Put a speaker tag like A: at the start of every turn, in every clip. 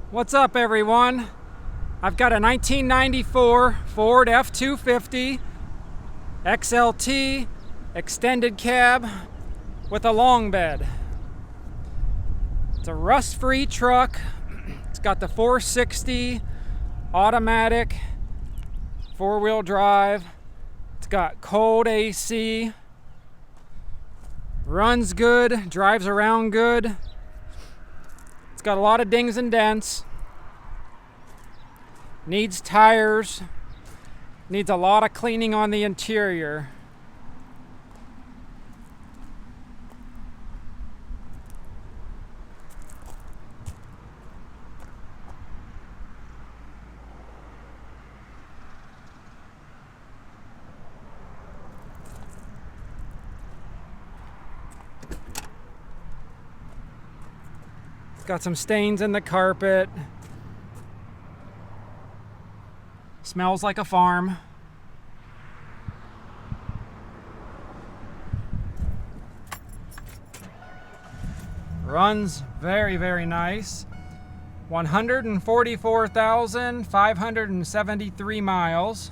A: What's up, everyone? I've got a 1994 Ford F-250 XLT extended cab with a long bed. It's a rust-free truck. It's got the 460 automatic four-wheel drive. It's got cold AC. Runs good, drives around good. It's got a lot of dings and dents. Needs tires. Needs a lot of cleaning on the interior. Got some stains in the carpet. Smells like a farm. Runs very, very nice. 144,573 miles.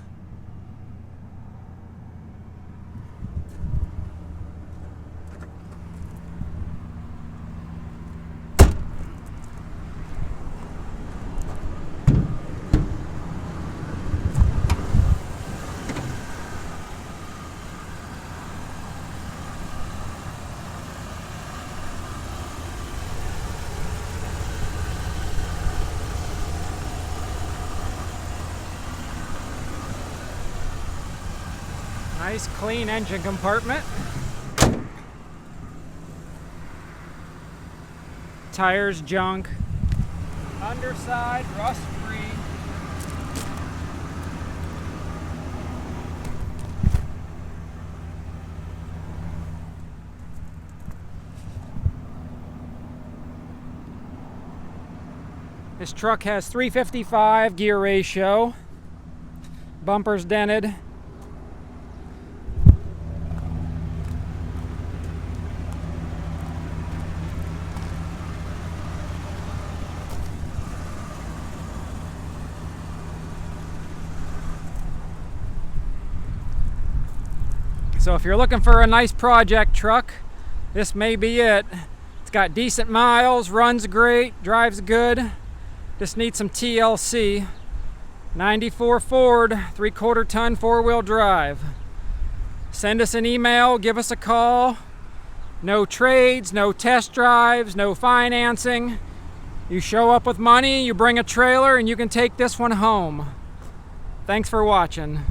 A: Nice clean engine compartment. Tires junk. Underside rust free. This truck has 355 gear ratio. Bumpers dented. So if you're looking for a nice project truck, this may be it. It's got decent miles, runs great, drives good. Just needs some TLC. 94 Ford, 3/4 ton four-wheel drive. Send us an email, give us a call. No trades, no test drives, no financing. You show up with money, you bring a trailer, and you can take this one home. Thanks for watching.